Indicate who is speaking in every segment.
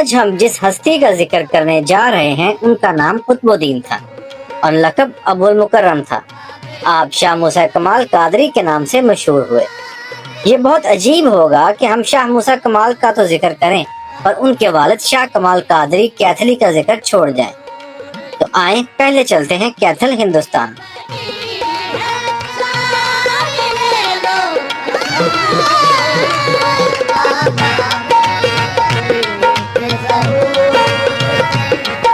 Speaker 1: آج ہم جس ہستی کا ذکر کرنے جا رہے ہیں ان کا نام قطب الدین تھا اور لقب ابو المکرم تھا۔ آپ شاہ موسیٰ کمال قادری کے نام سے مشہور ہوئے۔ یہ بہت عجیب ہوگا کہ ہم شاہ موسیٰ کمال کا تو ذکر کریں اور ان کے والد شاہ کمال قادری کیتھلی کا ذکر چھوڑ جائیں۔ تو آئیں پہلے چلتے ہیں کیتھل ہندوستان۔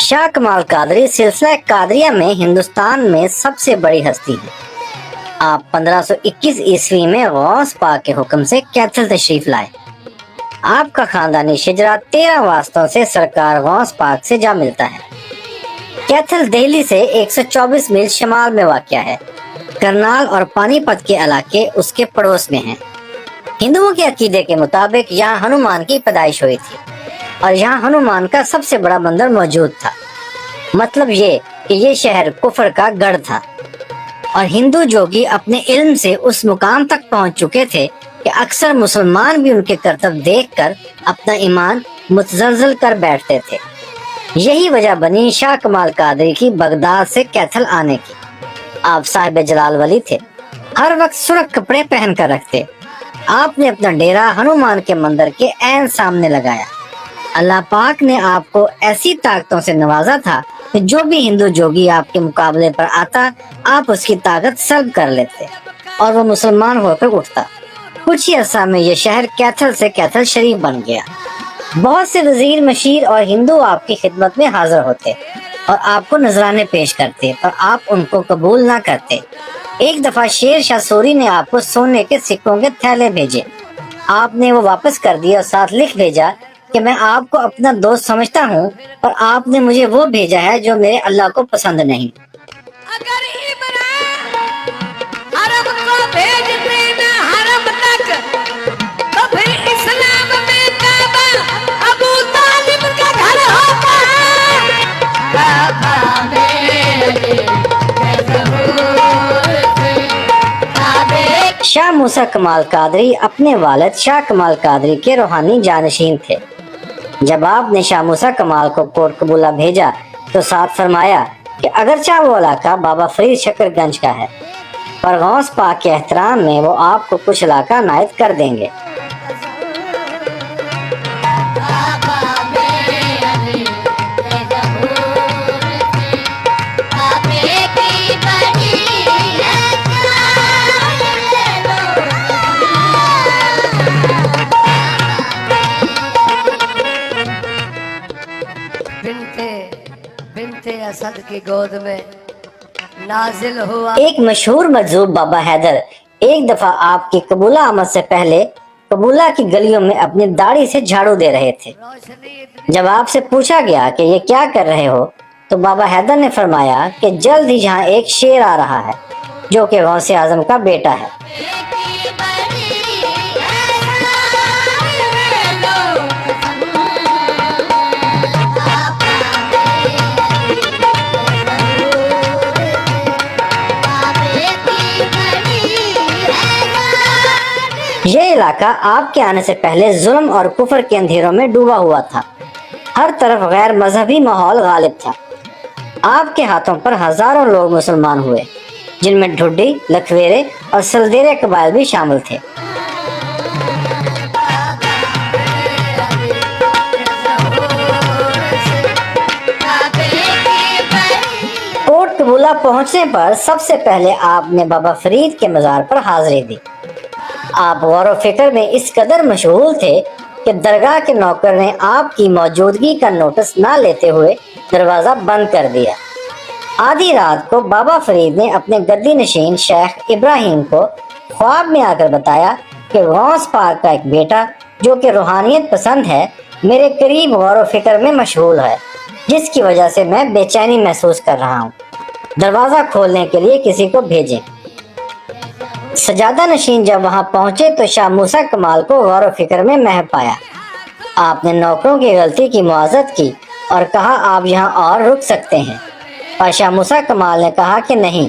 Speaker 1: شاہ کمال قادری سلسلہ قادریہ میں ہندوستان میں سب سے بڑی ہستی ہے۔ آپ 1521 عیسوی میں غوث پاک کے حکم سے کیتھل تشریف لائے۔ آپ کا خاندانی شجرہ 13 واسطوں سے سرکار غوث پاک سے جا ملتا ہے۔ کیتھل دہلی سے 124 میل شمال میں واقع ہے۔ کرنال اور پانی پت کے علاقے اس کے پڑوس میں ہیں۔ ہندوؤں کے عقیدے کے مطابق یہاں ہنومان کی پیدائش ہوئی تھی اور یہاں ہنومان کا سب سے بڑا مندر موجود تھا۔ مطلب یہ کہ یہ شہر کفر کا گڑھ تھا اور ہندو جوگی اپنے علم سے اس مقام تک پہنچ چکے تھے کہ اکثر مسلمان بھی ان کے کرتب دیکھ کر اپنا ایمان متزلزل کر بیٹھتے تھے۔ یہی وجہ بنی شاہ کمال قادری کی بغداد سے کیتھل آنے کی۔ آپ صاحب جلال ولی تھے، ہر وقت سرخ کپڑے پہن کر رکھتے۔ آپ نے اپنا ڈیرا ہنومان کے مندر کے عین سامنے لگایا۔ اللہ پاک نے آپ کو ایسی طاقتوں سے نوازا تھا کہ جو بھی ہندو جوگی آپ کے مقابلے پر آتا آپ اس کی طاقت سلب کر لیتے اور وہ مسلمان ہو کر اٹھتا۔ کچھ ہی عرصہ میں یہ شہر کیتھل سے کیتھل شریف بن گیا۔ بہت سے وزیر مشیر اور ہندو آپ کی خدمت میں حاضر ہوتے اور آپ کو نذرانے پیش کرتے پر آپ ان کو قبول نہ کرتے۔ ایک دفعہ شیر شاہ سوری نے آپ کو سونے کے سکوں کے تھیلے بھیجے۔ آپ نے وہ واپس کر دیا اور ساتھ لکھ بھیجا کہ میں آپ کو اپنا دوست سمجھتا ہوں اور آپ نے مجھے وہ بھیجا ہے جو میرے اللہ کو پسند نہیں۔
Speaker 2: اگر عرب کو بھیجتے نہ حرم تک تو پھر اسلام میں کعبہ ابو طالب کا گھر ہوتا ہے۔ کعبہ میں
Speaker 1: شاہ موسیٰ کمال قادری اپنے والد شاہ کمال قادری کے روحانی جانشین تھے۔ جب آپ نے شاہ موسیٰ کمال کو کوٹ قبولہ بھیجا تو ساتھ فرمایا کہ اگرچہ وہ علاقہ بابا فرید شکر گنج کا ہے پر غوث پاک کے احترام میں وہ آپ کو کچھ علاقہ عنایت کر دیں گے۔
Speaker 2: بنتے اسد کی گود میں نازل ہوا۔
Speaker 1: ایک مشہور مجذوب بابا حیدر ایک دفعہ آپ کی قبولہ آمد سے پہلے قبولہ کی گلیوں میں اپنی داڑھی سے جھاڑو دے رہے تھے۔ جب آپ سے پوچھا گیا کہ یہ کیا کر رہے ہو تو بابا حیدر نے فرمایا کہ جلد ہی یہاں ایک شیر آ رہا ہے جو کہ غوث اعظم کا بیٹا ہے۔ یہ علاقہ آپ کے آنے سے پہلے ظلم اور کفر کے اندھیروں میں ڈوبا ہوا تھا۔ ہر طرف غیر مذہبی ماحول غالب تھا۔ آپ کے ہاتھوں پر ہزاروں لوگ مسلمان ہوئے جن میں ڈھڈی، لکھویرے اور سلدیرے قبائل بھی شامل تھے۔ کوٹ قبولہ پہنچنے پر سب سے پہلے آپ نے بابا فرید کے مزار پر حاضری دی۔ آپ غور و فکر میں اس قدر مشغول تھے کہ درگاہ کے نوکر نے آپ کی موجودگی کا نوٹس نہ لیتے ہوئے دروازہ بند کر دیا۔ آدھی رات کو بابا فرید نے اپنے گدی نشین شیخ ابراہیم کو خواب میں آ کر بتایا کہ غوث پاک کا ایک بیٹا جو کہ روحانیت پسند ہے میرے قریب غور و فکر میں مشغول ہے جس کی وجہ سے میں بے چینی محسوس کر رہا ہوں۔ دروازہ کھولنے کے لیے کسی کو بھیجیں۔ سجادہ نشین جب وہاں پہنچے تو شاہ موسیٰ کمال کو غور و فکر میں محو پایا۔ آپ نے نوکروں کی غلطی کی معذرت کی اور کہا آپ یہاں اور رک سکتے ہیں، اور شاہ موسیٰ کمال نے کہا کہ نہیں،